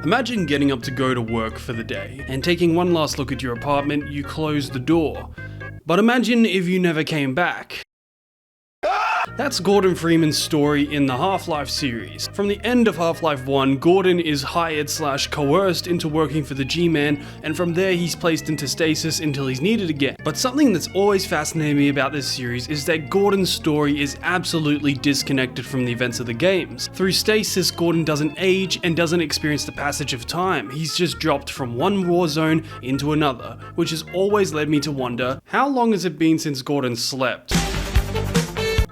Imagine getting up to go to work for the day, and taking one last look at your apartment, you close the door. But imagine if you never came back. That's Gordon Freeman's story in the Half-Life series. From the end of Half-Life 1, Gordon is hired/coerced into working for the G-Man, and from there he's placed into stasis until he's needed again. But something that's always fascinated me about this series is that Gordon's story is absolutely disconnected from the events of the games. Through stasis, Gordon doesn't age and doesn't experience the passage of time. He's just dropped from one war zone into another, which has always led me to wonder, how long has it been since Gordon slept?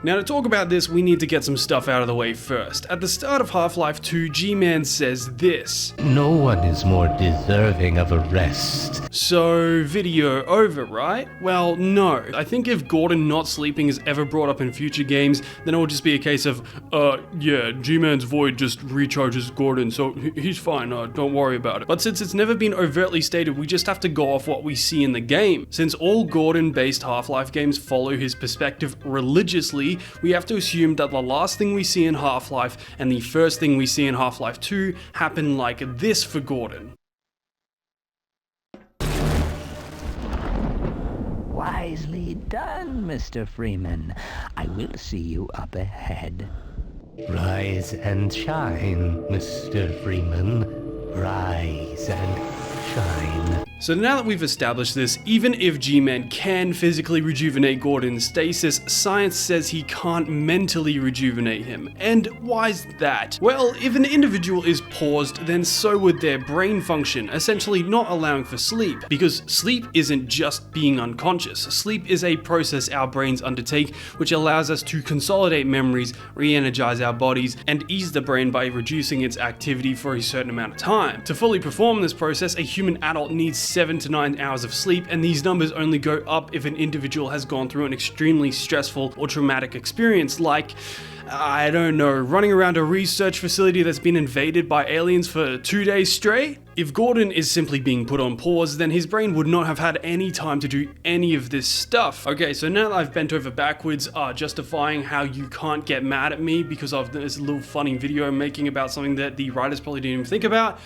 Now, to talk about this, we need to get some stuff out of the way first. At the start of Half-Life 2, G-Man says this: "No one is more deserving of a rest." So, video over, right? Well, no. I think if Gordon not sleeping is ever brought up in future games, then it will just be a case of, yeah, G-Man's void just recharges Gordon, so he's fine, don't worry about it. But since it's never been overtly stated, we just have to go off what we see in the game. Since all Gordon-based Half-Life games follow his perspective religiously, we have to assume that the last thing we see in Half-Life and the first thing we see in Half-Life 2 happen like this for Gordon. Wisely done, Mr. Freeman. I will see you up ahead. Rise and shine, Mr. Freeman. Rise and shine. So now that we've established this, even if G-Man can physically rejuvenate Gordon's stasis, science says he can't mentally rejuvenate him. And why's that? Well, if an individual is paused, then so would their brain function, essentially not allowing for sleep. Because sleep isn't just being unconscious. Sleep is a process our brains undertake, which allows us to consolidate memories, re-energize our bodies, and ease the brain by reducing its activity for a certain amount of time. To fully perform this process, a human adult needs 7 to 9 hours of sleep, and these numbers only go up if an individual has gone through an extremely stressful or traumatic experience, like, I don't know, running around a research facility that's been invaded by aliens for 2 days straight? If Gordon is simply being put on pause, then his brain would not have had any time to do any of this stuff. Okay, so now that I've bent over backwards, justifying how you can't get mad at me because of this little funny video I'm making about something that the writers probably didn't even think about,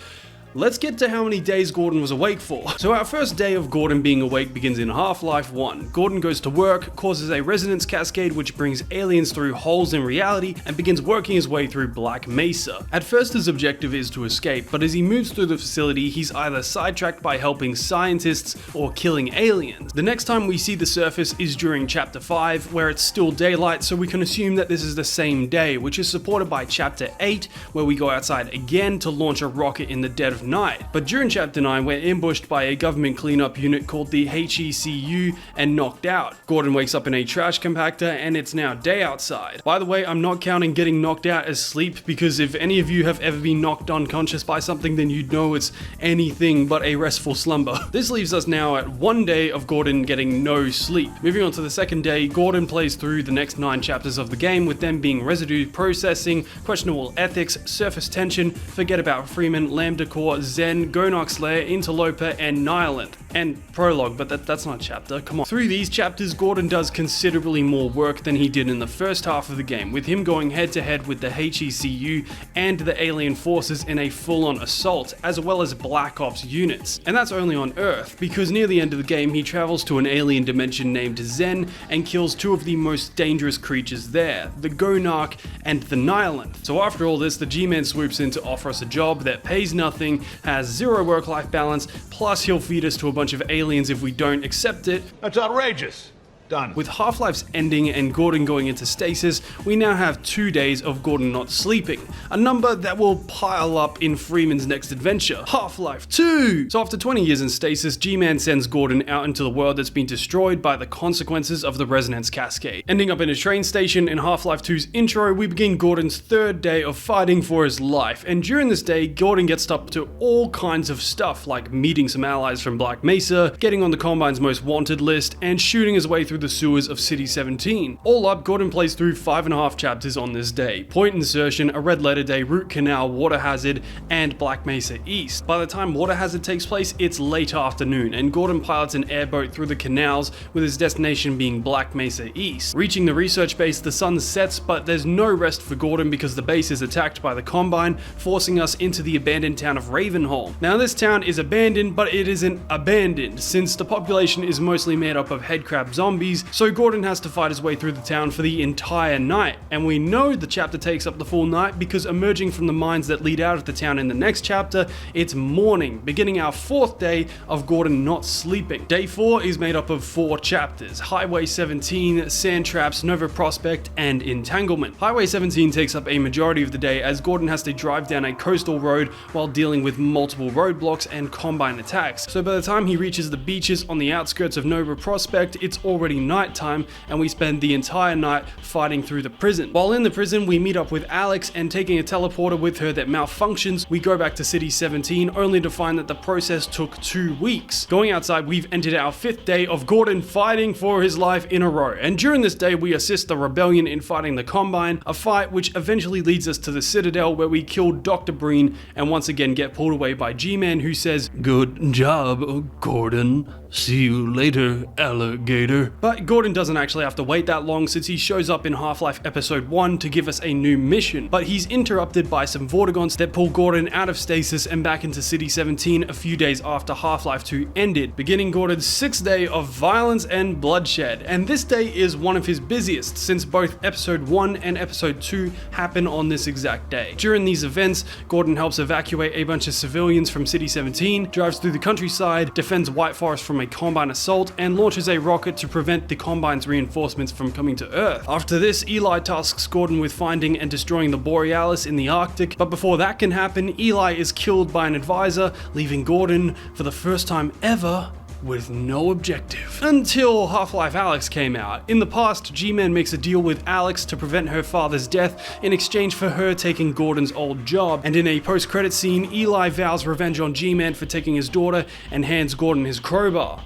let's get to how many days Gordon was awake for. So our first day of Gordon being awake begins in Half-Life 1. Gordon goes to work, causes a resonance cascade which brings aliens through holes in reality, and begins working his way through Black Mesa. At first his objective is to escape, but as he moves through the facility, he's either sidetracked by helping scientists or killing aliens. The next time we see the surface is during Chapter 5, where it's still daylight, so we can assume that this is the same day, which is supported by Chapter 8, where we go outside again to launch a rocket in the dead of night. But during Chapter 9, we're ambushed by a government cleanup unit called the HECU and knocked out. Gordon wakes up in a trash compactor and it's now day outside. By the way, I'm not counting getting knocked out as sleep, because if any of you have ever been knocked unconscious by something, then you'd know it's anything but a restful slumber. This leaves us now at 1 day of Gordon getting no sleep. Moving on to the second day, Gordon plays through the next 9 chapters of the game, with them being residue processing, questionable ethics, surface tension, forget about Freeman, Lambda Core, Zen, Gonox Lair, Interloper, and Nyland. And Prologue, but that's not a chapter, come on. Through these chapters, Gordon does considerably more work than he did in the first half of the game, with him going head to head with the HECU and the alien forces in a full-on assault, as well as Black Ops units. And that's only on Earth, because near the end of the game, he travels to an alien dimension named Zen and kills 2 of the most dangerous creatures there, the Gonarch and the Nyland. So after all this, the G-Man swoops in to offer us a job that pays nothing, has 0 work-life balance, plus he'll feed us to a bunch of aliens if we don't accept it. That's outrageous. Done. With Half-Life's ending and Gordon going into stasis, we now have 2 days of Gordon not sleeping, a number that will pile up in Freeman's next adventure, Half-Life 2! So after 20 years in stasis, G-Man sends Gordon out into the world that's been destroyed by the consequences of the resonance cascade. Ending up in a train station in Half-Life 2's intro, we begin Gordon's 3rd day of fighting for his life, and during this day, Gordon gets up to all kinds of stuff, like meeting some allies from Black Mesa, getting on the Combine's most wanted list, and shooting his way through the sewers of City 17. All up, Gordon plays through 5.5 chapters on this day. Point insertion, a red letter day, root canal, water hazard, and Black Mesa East. By the time water hazard takes place, it's late afternoon, and Gordon pilots an airboat through the canals with his destination being Black Mesa East. Reaching the research base, the sun sets, but there's no rest for Gordon because the base is attacked by the Combine, forcing us into the abandoned town of Ravenholm. Now this town is abandoned, but it isn't abandoned, since the population is mostly made up of headcrab zombies, so Gordon has to fight his way through the town for the entire night. And we know the chapter takes up the full night because emerging from the mines that lead out of the town in the next chapter, it's morning, beginning our 4th day of Gordon not sleeping. Day 4 is made up of 4 chapters: Highway 17, Sand Traps, Nova Prospect, and Entanglement. Highway 17 takes up a majority of the day as Gordon has to drive down a coastal road while dealing with multiple roadblocks and Combine attacks. So by the time he reaches the beaches on the outskirts of Nova Prospect, it's already nighttime, and we spend the entire night fighting through the prison. While in the prison, we meet up with Alyx, and taking a teleporter with her that malfunctions, we go back to City 17 only to find that the process took 2 weeks. Going outside, we've entered our 5th day of Gordon fighting for his life in a row, and during this day we assist the rebellion in fighting the Combine, a fight which eventually leads us to the Citadel where we kill Dr. Breen and once again get pulled away by G-Man, who says, "Good job, Gordon. See you later, alligator." But Gordon doesn't actually have to wait that long, since he shows up in Half-Life Episode 1 to give us a new mission. But he's interrupted by some Vortigons that pull Gordon out of stasis and back into City 17 a few days after Half-Life 2 ended, beginning Gordon's 6th day of violence and bloodshed. And this day is one of his busiest, since both Episode 1 and Episode 2 happen on this exact day. During these events, Gordon helps evacuate a bunch of civilians from City 17, drives through the countryside, defends White Forest from a Combine assault, and launches a rocket to prevent the Combine's reinforcements from coming to Earth. After this, Eli tasks Gordon with finding and destroying the Borealis in the Arctic, but before that can happen, Eli is killed by an advisor, leaving Gordon, for the first time ever, with no objective. Until Half-Life Alyx came out. In the past, G-Man makes a deal with Alyx to prevent her father's death in exchange for her taking Gordon's old job, and in a post-credit scene, Eli vows revenge on G-Man for taking his daughter and hands Gordon his crowbar.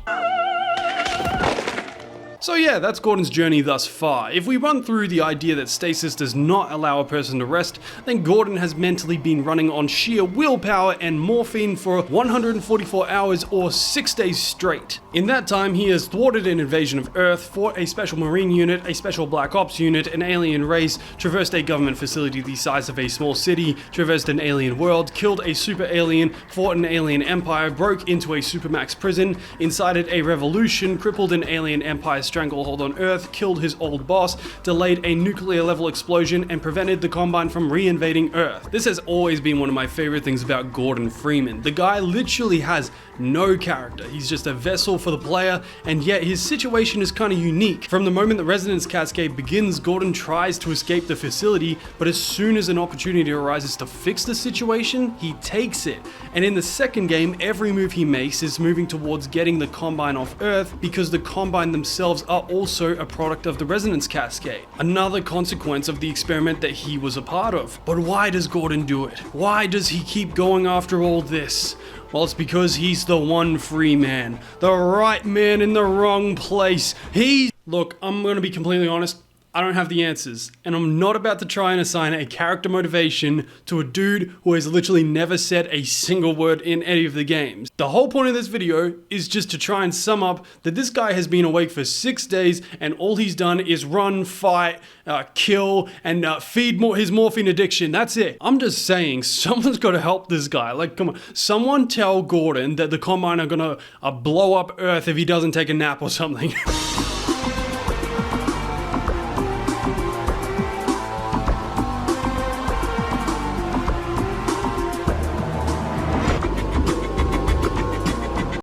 So yeah, that's Gordon's journey thus far. If we run through the idea that stasis does not allow a person to rest, then Gordon has mentally been running on sheer willpower and morphine for 144 hours or 6 days straight. In that time, he has thwarted an invasion of Earth, fought a special marine unit, a special black ops unit, an alien race, traversed a government facility the size of a small city, traversed an alien world, killed a super alien, fought an alien empire, broke into a supermax prison, incited a revolution, crippled an alien empire's stranglehold on Earth, killed his old boss, delayed a nuclear level explosion, and prevented the Combine from reinvading Earth. This has always been one of my favorite things about Gordon Freeman. The guy literally has no character. He's just a vessel for the player, and yet his situation is kind of unique. From the moment the resonance cascade begins, Gordon tries to escape the facility, but as soon as an opportunity arises to fix the situation, he takes it. And in the second game, every move he makes is moving towards getting the Combine off Earth, because the Combine themselves are also a product of the resonance cascade. Another consequence of the experiment that he was a part of. But why does Gordon do it? Why does he keep going after all this? Well, it's because he's the one free man. The right man in the wrong place. Look, I'm gonna be completely honest. I don't have the answers, and I'm not about to try and assign a character motivation to a dude who has literally never said a single word in any of the games. The whole point of this video is just to try and sum up that this guy has been awake for 6 days, and all he's done is run, fight, kill, and feed his morphine addiction. That's it. I'm just saying, someone's got to help this guy. Like, come on. Someone tell Gordon that the Combine are gonna blow up Earth if he doesn't take a nap or something.